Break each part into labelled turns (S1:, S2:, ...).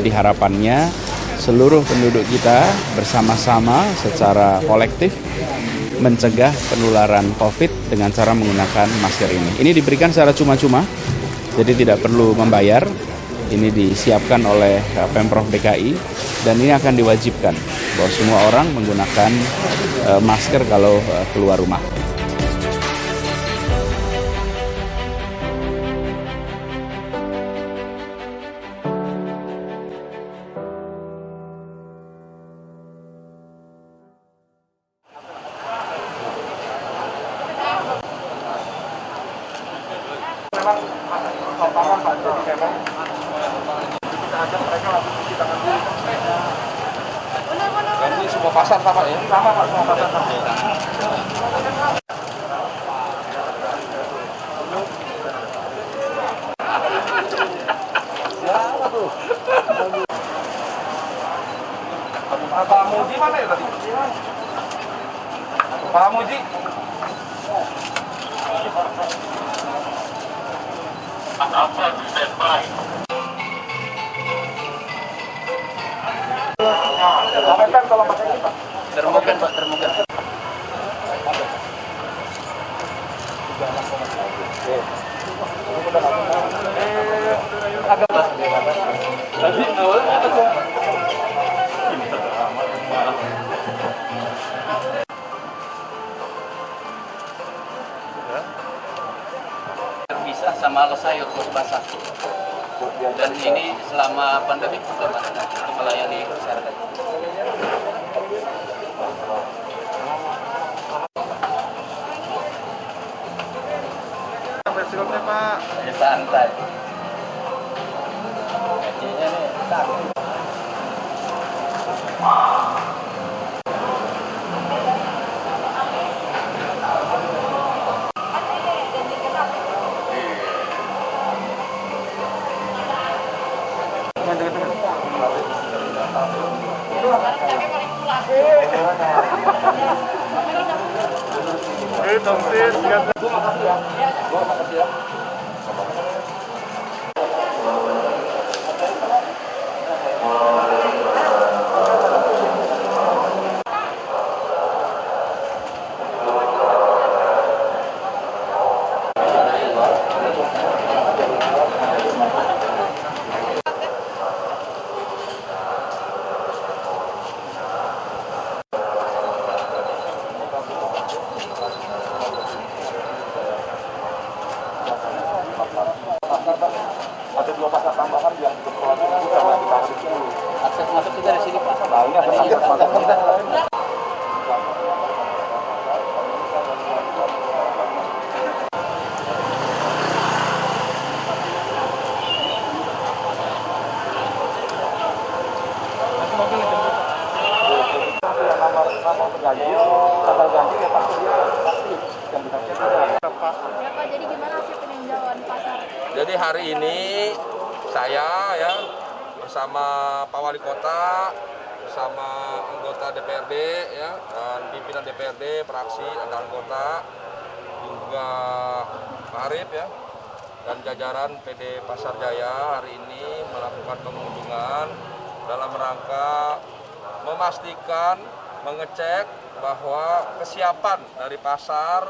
S1: Jadi harapannya seluruh penduduk kita bersama-sama secara kolektif mencegah penularan COVID dengan cara menggunakan masker ini. Ini diberikan secara cuma-cuma, jadi tidak perlu membayar. Ini disiapkan oleh Pemprov DKI dan ini akan diwajibkan bahwa semua orang menggunakan masker kalau keluar rumah.
S2: Memang totalan Pak, jadi kita ajak mereka langsung cuci tangan dulu. Dan ini semua pasar sama ya? Sama Pak, semua pasar sama. Siapa tuh? Pak Muji mana ya tadi? Pak Muji? Apa standby? Sampaikan kalau pakai ini Pak. Termogan Pak, termogan. Agak tadi awalnya apa?
S3: Terpisah sama alas sayur terus basah. Dan ini selama pandemi juga untuk melayani masyarakat.
S2: Hasilnya Pak.
S3: Ya santai. Gajinya nih santai.
S2: Ada 2 pasar tambahan yang berkeluarga juga yang kita harus dulu.
S3: Akses masuk juga dari sini Pak.
S2: Nah, ini ada akses masuk kita.
S4: Jadi gimana hasil peninjauan pasar?
S5: Jadi hari ini saya ya bersama Pak Wali Kota, bersama anggota DPRD ya dan pimpinan DPRD, fraksi, ada anggota juga Pak Arif ya dan jajaran PD Pasar Jaya hari ini melakukan pengunjungan dalam rangka memastikan, mengecek bahwa kesiapan dari pasar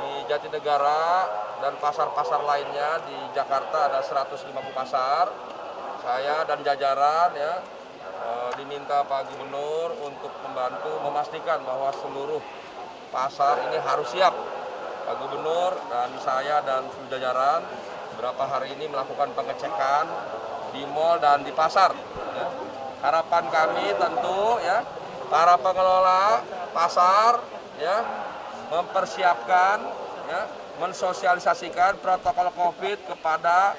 S5: di Jatinegara dan pasar-pasar lainnya di Jakarta ada 150 pasar. Saya dan jajaran ya diminta Pak Gubernur untuk membantu memastikan bahwa seluruh pasar ini harus siap. Pak Gubernur dan saya dan jajaran beberapa hari ini melakukan pengecekan di mal dan di pasar. Ya. Harapan kami tentu ya para pengelola pasar ya mempersiapkan ya mensosialisasikan protokol COVID kepada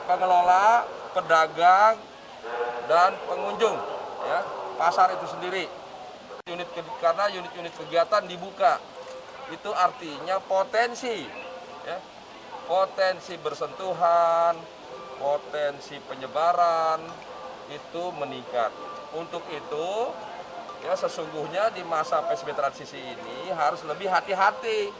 S5: pengelola, pedagang dan pengunjung ya pasar itu sendiri. Karena unit-unit kegiatan dibuka. Itu artinya potensi ya, potensi bersentuhan, potensi penyebaran itu meningkat. Untuk itu ya sesungguhnya di masa PSBB transisi ini harus lebih hati-hati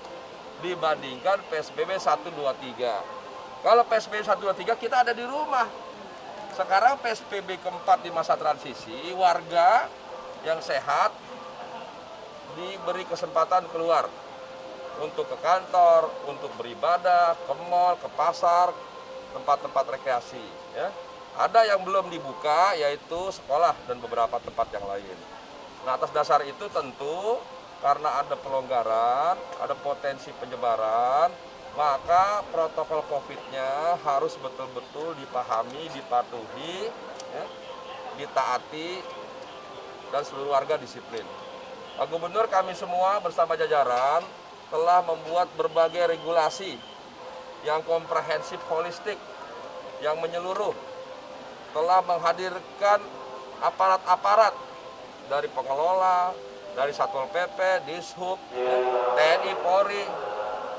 S5: dibandingkan PSBB 1, 2, 3. Kalau PSBB 1, 2, 3 kita ada di rumah. Sekarang PSBB keempat di masa transisi, warga yang sehat diberi kesempatan keluar untuk ke kantor, untuk beribadah, ke mal, ke pasar, tempat-tempat rekreasi. Ya. Ada yang belum dibuka, yaitu sekolah dan beberapa tempat yang lain. Nah, atas dasar itu tentu karena ada pelonggaran, ada potensi penyebaran, maka protokol COVID-nya harus betul-betul dipahami, dipatuhi, ya, ditaati, dan seluruh warga disiplin. Pak Gubernur, kami semua bersama jajaran telah membuat berbagai regulasi yang komprehensif, holistik, yang menyeluruh, telah menghadirkan aparat-aparat dari pengelola, dari Satpol PP, Dishub, TNI, Polri.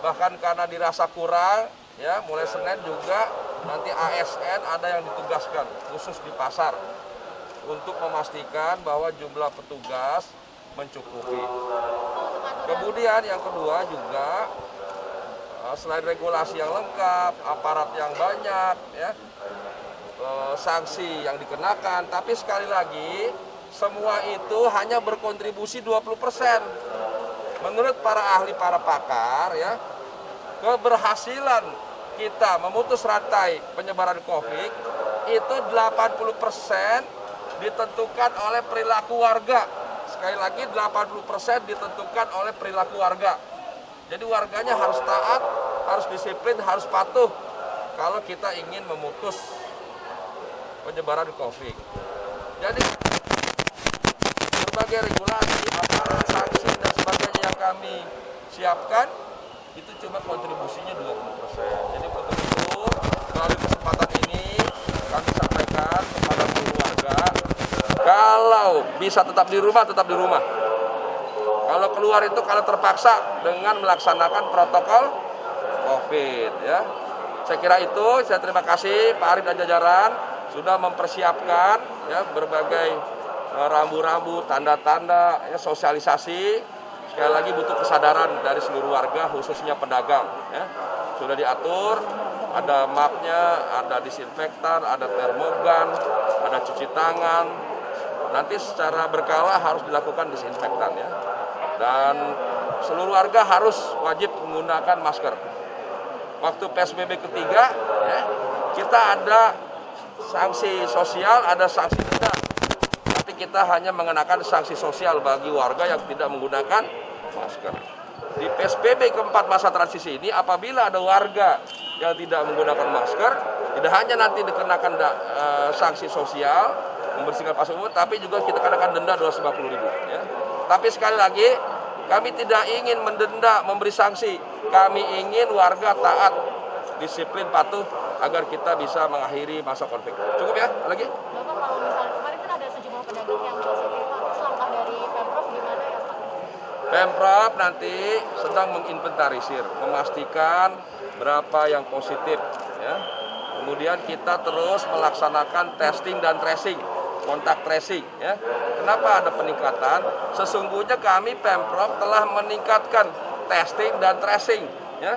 S5: Bahkan karena dirasa kurang, ya mulai Senin juga nanti ASN ada yang ditugaskan khusus di pasar untuk memastikan bahwa jumlah petugas mencukupi. Kemudian yang kedua juga selain regulasi yang lengkap, aparat yang banyak, ya, sanksi yang dikenakan, tapi sekali lagi semua itu hanya berkontribusi 20%. Menurut para ahli, para pakar, ya, keberhasilan kita memutus rantai penyebaran COVID itu 80% ditentukan oleh perilaku warga. Sekali lagi 80% ditentukan oleh perilaku warga. Jadi warganya harus taat, harus disiplin, harus patuh kalau kita ingin memutus penyebaran COVID. Jadi berbagai regulasi, aparat, sanksi dan sebagainya yang kami siapkan itu cuma kontribusinya 20%. Jadi betul-betul melalui kesempatan ini kami sampaikan kepada seluruh warga, kalau bisa tetap di rumah, tetap di rumah. Kalau keluar itu kalau terpaksa dengan melaksanakan protokol COVID, ya. Saya kira itu. Saya terima kasih Pak Arief dan jajaran sudah mempersiapkan, ya, berbagai rambu-rambu, tanda-tanda, ya, sosialisasi. Sekali lagi butuh kesadaran dari seluruh warga, khususnya pedagang. Ya. Sudah diatur, ada mapnya, ada disinfektan, ada termogan, ada cuci tangan. Nanti secara berkala harus dilakukan disinfektan, ya. Dan seluruh warga harus wajib menggunakan masker. Waktu PSBB ketiga, ya, kita ada sanksi sosial, ada sanksi denda. Tapi kita hanya mengenakan sanksi sosial bagi warga yang tidak menggunakan masker. Di PSBB keempat masa transisi ini, apabila ada warga yang tidak menggunakan masker, tidak hanya nanti dikenakan sanksi sosial, membersihkan pasar umum, tapi juga kita kenakan denda 250.000. Ya. Tapi sekali lagi, kami tidak ingin mendenda, memberi sanksi. Kami ingin warga taat, disiplin, patuh, agar kita bisa mengakhiri masa konflik. Cukup ya? Lagi?
S4: Bapak, kalau misalnya kemarin kan ada sejumlah pedagang yang positif, Pak. Terus langkah dari Pemprov gimana ya, Pak?
S5: Pemprov nanti sedang menginventarisir, memastikan berapa yang positif. Ya. Kemudian kita terus melaksanakan testing dan tracing, kontak tracing. Ya. Kenapa ada peningkatan? Sesungguhnya kami Pemprov telah meningkatkan testing dan tracing. Ya.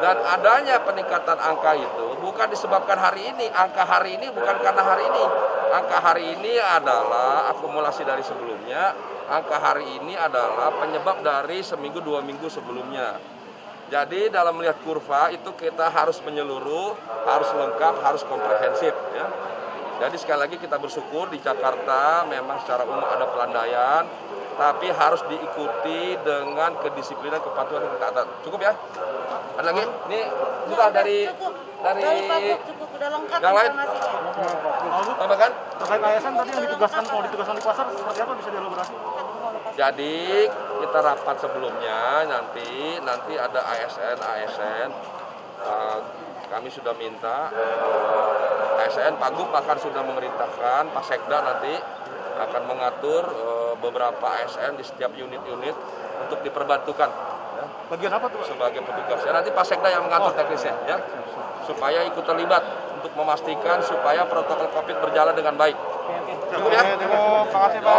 S5: Dan adanya peningkatan angka itu bukan disebabkan hari ini. Angka hari ini bukan karena hari ini. Angka hari ini adalah akumulasi dari sebelumnya. Angka hari ini adalah penyebab dari seminggu 2 minggu sebelumnya. Jadi dalam melihat kurva itu kita harus menyeluruh, harus lengkap, harus komprehensif. Ya. Jadi sekali lagi kita bersyukur di Jakarta memang secara umum ada pelandaian, tapi harus diikuti dengan kedisiplinan, kepatuhan, dan ketaatan. Cukup ya? Ada lagi? Ini sudah dari
S4: Cukup, udah lengkap
S5: yang lain?
S4: informasinya.
S5: Tambahkan?
S2: Terkait ASN tadi yang ditugaskan, kalau ditugaskan di pasar, seperti apa bisa dielaborasi?
S5: Jadi kita rapat sebelumnya nanti ada ASN. Kami sudah minta ASN, Pak Gub bahkan sudah memerintahkan Pak Sekda nanti akan mengatur beberapa ASN di setiap unit-unit untuk diperbantukan. Ya.
S2: Bagian apa tuh?
S5: Sebagai petugas. Ya, nanti Pak Sekda yang mengatur teknisnya, ya, supaya ikut terlibat untuk memastikan supaya protokol COVID berjalan dengan baik. Cukup ya?
S2: Terima kasih Pak.